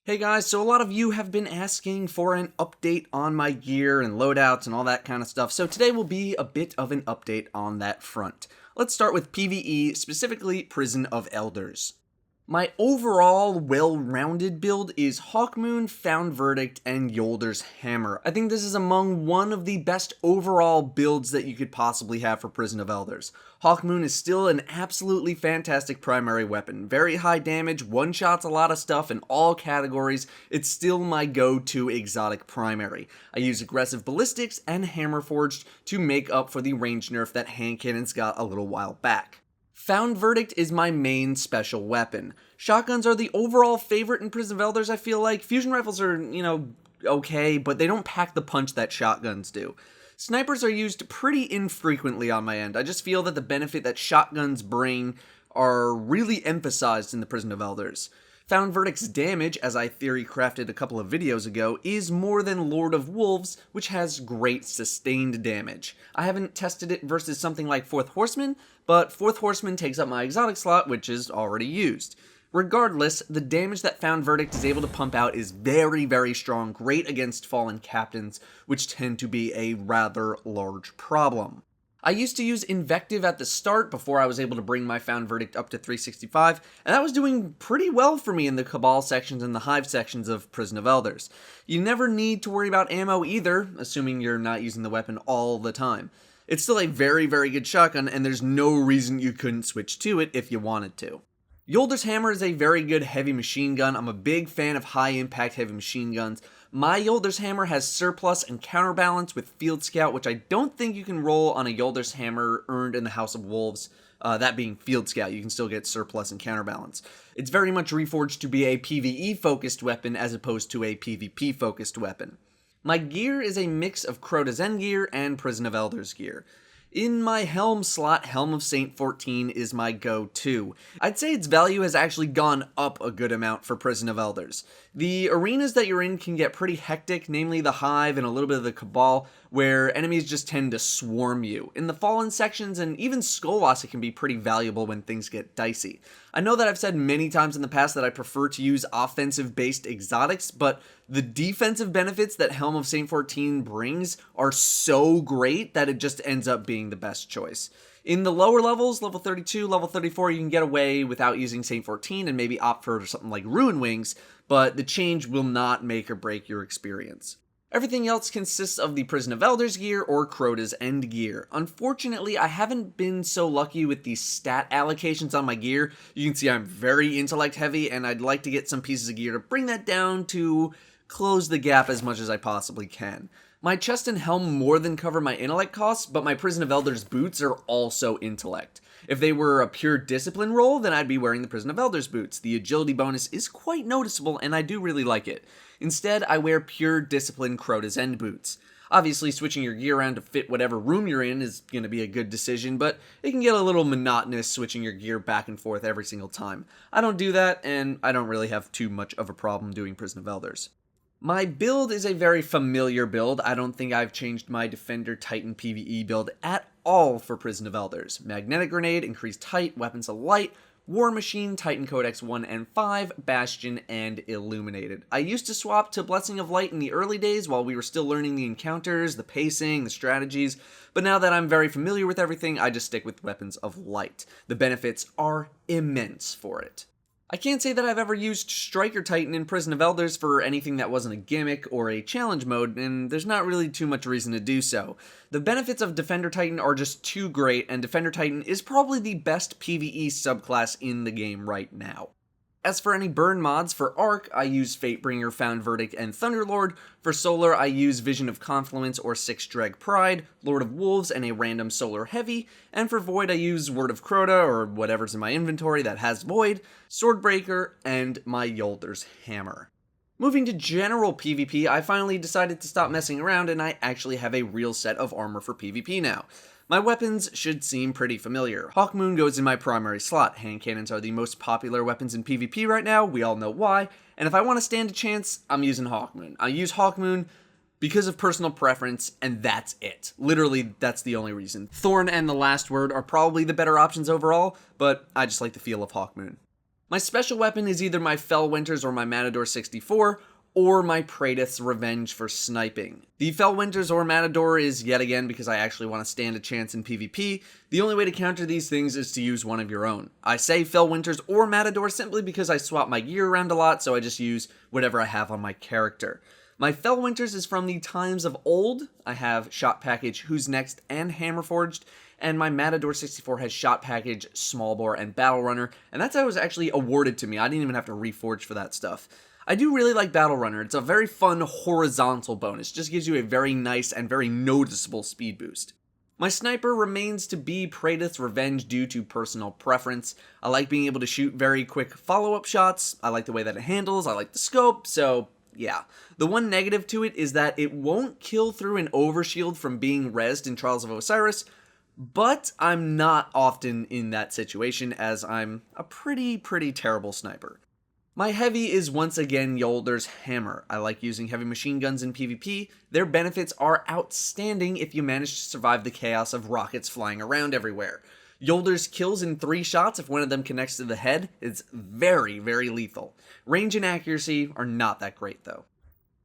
Hey guys, so a lot of you have been asking for an update on my gear and loadouts and all that kind of stuff, so today will be a bit of an update on that front. Let's start with PvE, specifically Prison of Elders. My overall well-rounded build is Hawkmoon, Found Verdict, and Yolder's Hammer. I think this is among one of the best overall builds that you could possibly have for Prison of Elders. Hawkmoon is still an absolutely fantastic primary weapon. Very high damage, one-shots a lot of stuff in all categories. It's still my go-to exotic primary. I use aggressive ballistics and hammer forged to make up for the range nerf that hand cannons got a little while back. Found Verdict is my main special weapon. Shotguns are the overall favorite in Prison of Elders, I feel like. Fusion rifles are, okay, but they don't pack the punch that shotguns do. Snipers are used pretty infrequently on my end. I just feel that the benefit that shotguns bring are really emphasized in the Prison of Elders. Found Verdict's damage, as I theory crafted a couple of videos ago, is more than Lord of Wolves, which has great sustained damage. I haven't tested it versus something like Fourth Horseman, but Fourth Horseman takes up my exotic slot, which is already used. Regardless, the damage that Found Verdict is able to pump out is very, very strong, great against fallen captains, which tend to be a rather large problem. I used to use Invective at the start before I was able to bring my Found Verdict up to 365, and that was doing pretty well for me in the Cabal sections and the Hive sections of Prison of Elders. You never need to worry about ammo either, assuming you're not using the weapon all the time. It's still a very, very good shotgun, and there's no reason you couldn't switch to it if you wanted to. Yolder's Hammer is a very good heavy machine gun. I'm a big fan of high-impact heavy machine guns. My Yolder's Hammer has surplus and counterbalance with Field Scout, which I don't think you can roll on a Yolder's Hammer earned in the House of Wolves, that being Field Scout. You can still get surplus and counterbalance. It's very much reforged to be a PvE-focused weapon as opposed to a PvP-focused weapon. My gear is a mix of Crota's End gear and Prison of Elders gear. In my Helm slot, Helm of Saint 14 is my go-to. I'd say its value has actually gone up a good amount for Prison of Elders. The arenas that you're in can get pretty hectic, namely the Hive and a little bit of the Cabal, where enemies just tend to swarm you. In the Fallen sections and even Skolas, it can be pretty valuable when things get dicey. I know that I've said many times in the past that I prefer to use offensive-based exotics, but the defensive benefits that Helm of Saint 14 brings are so great that it just ends up being the best choice. In the lower levels, level 32, level 34, you can get away without using Saint 14 and maybe opt for something like Ruin Wings, but the change will not make or break your experience. Everything else consists of the Prison of Elders gear or Crota's End gear. Unfortunately, I haven't been so lucky with the stat allocations on my gear. You can see I'm very intellect heavy, and I'd like to get some pieces of gear to bring that down to close the gap as much as I possibly can. My chest and helm more than cover my intellect costs, but my Prison of Elders boots are also intellect. If they were a pure discipline roll, then I'd be wearing the Prison of Elders boots. The agility bonus is quite noticeable, and I do really like it. Instead, I wear pure discipline Crota's End boots. Obviously, switching your gear around to fit whatever room you're in is going to be a good decision, but it can get a little monotonous switching your gear back and forth every single time. I don't do that, and I don't really have too much of a problem doing Prison of Elders. My build is a very familiar build. I don't think I've changed my Defender Titan PvE build at all for Prison of Elders. Magnetic Grenade, Increased Height, Weapons of Light, War Machine, Titan Codex 1 and 5, Bastion, and Illuminated. I used to swap to Blessing of Light in the early days while we were still learning the encounters, the pacing, the strategies, but now that I'm very familiar with everything, I just stick with Weapons of Light. The benefits are immense for it. I can't say that I've ever used Striker Titan in Prison of Elders for anything that wasn't a gimmick or a challenge mode, and there's not really too much reason to do so. The benefits of Defender Titan are just too great, and Defender Titan is probably the best PvE subclass in the game right now. As for any burn mods, for Arc, I use Fatebringer, Found Verdict, and Thunderlord. For Solar, I use Vision of Confluence or Six Dreg Pride, Lord of Wolves, and a random Solar Heavy. And for Void, I use Word of Crota, or whatever's in my inventory that has Void, Swordbreaker, and my Yolder's Hammer. Moving to general PvP, I finally decided to stop messing around, and I actually have a real set of armor for PvP now. My weapons should seem pretty familiar. Hawkmoon goes in my primary slot. Hand cannons are the most popular weapons in PvP right now, we all know why, and if I want to stand a chance, I'm using Hawkmoon. I use Hawkmoon because of personal preference, and that's it. Literally, that's the only reason. Thorn and the Last Word are probably the better options overall, but I just like the feel of Hawkmoon. My special weapon is either my Fellwinter's or my Matador 64, or my Praedyth's Revenge for sniping. The Fellwinter's or Matador is, yet again, because I actually want to stand a chance in PvP. The only way to counter these things is to use one of your own. I say Fellwinter's or Matador simply because I swap my gear around a lot, so I just use whatever I have on my character. My Fellwinter's is from the times of old. I have Shot Package, Who's Next, and Hammerforged, and my Matador 64 has Shot Package, Small Bore, and Battle Runner, and that's how it was actually awarded to me. I didn't even have to reforge for that stuff. I do really like Battle Runner. It's a very fun horizontal bonus. Just gives you a very nice and very noticeable speed boost. My sniper remains to be Praedyth's Revenge due to personal preference. I like being able to shoot very quick follow-up shots. I like the way that it handles. I like the scope, so yeah. The one negative to it is that it won't kill through an overshield from being rezzed in Trials of Osiris, but I'm not often in that situation as I'm a pretty terrible sniper. My heavy is once again Yolder's Hammer. I like using heavy machine guns in PvP. Their benefits are outstanding if you manage to survive the chaos of rockets flying around everywhere. Yolder's kills in 3 shots if one of them connects to the head. It's very lethal. Range and accuracy are not that great though.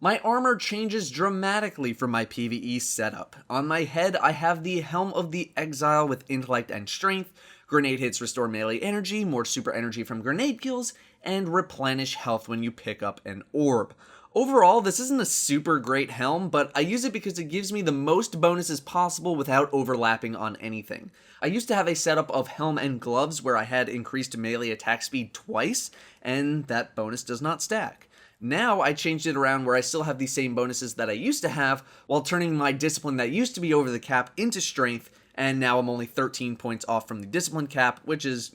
My armor changes dramatically from my PvE setup. On my head, I have the Helm of the Exile with Intellect and Strength. Grenade hits restore melee energy, more super energy from grenade kills, and replenish health when you pick up an orb. Overall, this isn't a super great helm, but I use it because it gives me the most bonuses possible without overlapping on anything. I used to have a setup of helm and gloves where I had increased melee attack speed twice, and that bonus does not stack. Now I changed it around where I still have the same bonuses that I used to have, while turning my discipline that used to be over the cap into strength, and now I'm only 13 points off from the discipline cap, which is,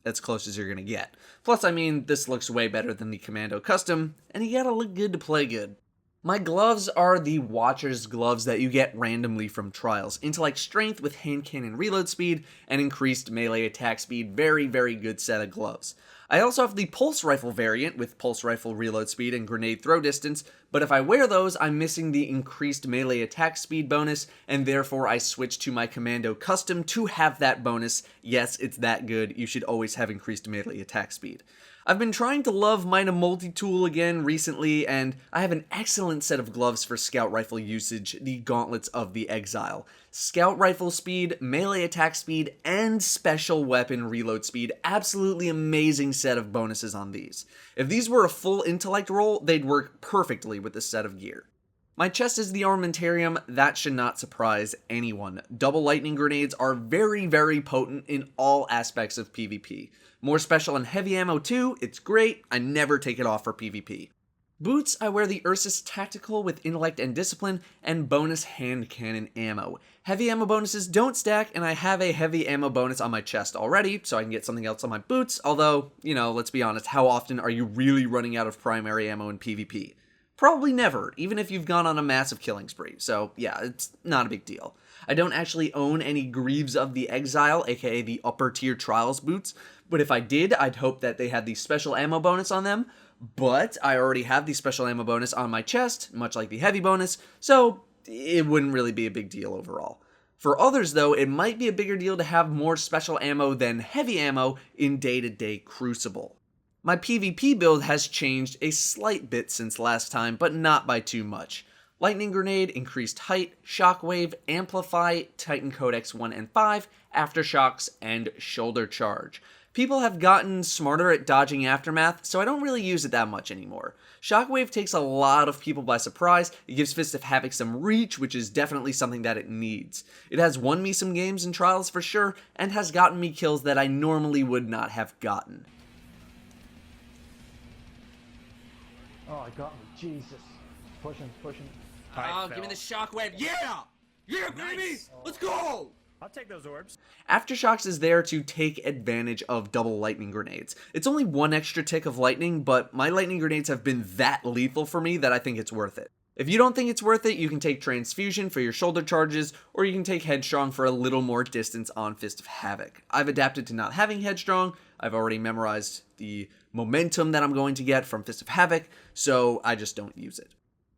as close as you're gonna get. Plus, I mean, this looks way better than the Commando Custom, and you gotta look good to play good. My gloves are the Watcher's gloves that you get randomly from Trials. Intellect Strength with hand cannon reload speed, and increased melee attack speed. Very good set of gloves. I also have the Pulse Rifle variant with Pulse Rifle reload speed and grenade throw distance, but if I wear those, I'm missing the increased melee attack speed bonus, and therefore I switch to my Commando Custom to have that bonus. Yes, it's that good. You should always have increased melee attack speed. I've been trying to love Mina Multi-Tool again recently, and I have an excellent set of gloves for Scout Rifle usage, the Gauntlets of the Exile. Scout Rifle speed, melee attack speed, and special weapon reload speed. Absolutely amazing set of bonuses on these. If these were a full intellect roll, they'd work perfectly with this set of gear. My chest is the Armamentarium. That should not surprise anyone. Double lightning grenades are very potent in all aspects of PvP. More special and heavy ammo too, it's great. I never take it off for PvP. Boots, I wear the Ursus Tactical with Intellect and Discipline, and bonus hand cannon ammo. Heavy ammo bonuses don't stack, and I have a heavy ammo bonus on my chest already, so I can get something else on my boots, although, let's be honest, how often are you really running out of primary ammo in PvP? Probably never, even if you've gone on a massive killing spree, so yeah, it's not a big deal. I don't actually own any Greaves of the Exile, aka the upper tier Trials boots, but if I did, I'd hope that they had the special ammo bonus on them, but I already have the special ammo bonus on my chest, much like the heavy bonus, so it wouldn't really be a big deal overall. For others though, it might be a bigger deal to have more special ammo than heavy ammo in day-to-day Crucible. My PvP build has changed a slight bit since last time, but not by too much. Lightning Grenade, Increased Height, Shockwave, Amplify, Titan Codex 1 and 5, Aftershocks, and Shoulder Charge. People have gotten smarter at dodging Aftermath, so I don't really use it that much anymore. Shockwave takes a lot of people by surprise. It gives Fist of Havoc some reach, which is definitely something that it needs. It has won me some games in Trials for sure, and has gotten me kills that I normally would not have gotten. Oh, I got me. Jesus. Pushing. Oh, give me the shockwave. Yeah! Yeah, baby! Let's go! I'll take those orbs. Aftershocks is there to take advantage of double lightning grenades. It's only one extra tick of lightning, but my lightning grenades have been that lethal for me that I think it's worth it. If you don't think it's worth it, you can take Transfusion for your shoulder charges, or you can take Headstrong for a little more distance on Fist of Havoc. I've adapted to not having Headstrong. I've already memorized the momentum that I'm going to get from Fist of Havoc, so I just don't use it.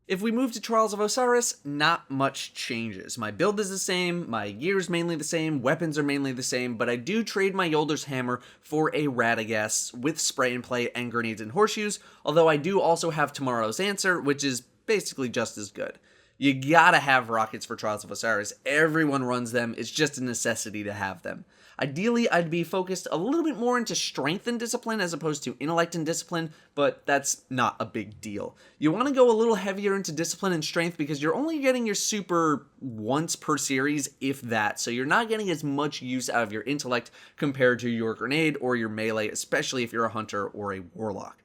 If we move to Trials of Osiris, not much changes. My build is the same, my gear's mainly the same, weapons are mainly the same, but I do trade my Yolder's Hammer for a Radagast with Spray and Play and Grenades and Horseshoes, although I do also have Tomorrow's Answer, which is basically just as good. You gotta have rockets for Trials of Osiris. Everyone runs them, it's just a necessity to have them. Ideally, I'd be focused a little bit more into strength and discipline as opposed to intellect and discipline, but that's not a big deal. You want to go a little heavier into discipline and strength because you're only getting your super once per series, if that, so you're not getting as much use out of your intellect compared to your grenade or your melee, especially if you're a hunter or a warlock.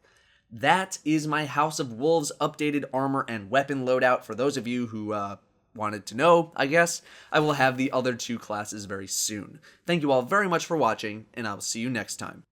That is my House of Wolves updated armor and weapon loadout. For those of you who wanted to know, I guess, I will have the other two classes very soon. Thank you all very much for watching, and I will see you next time.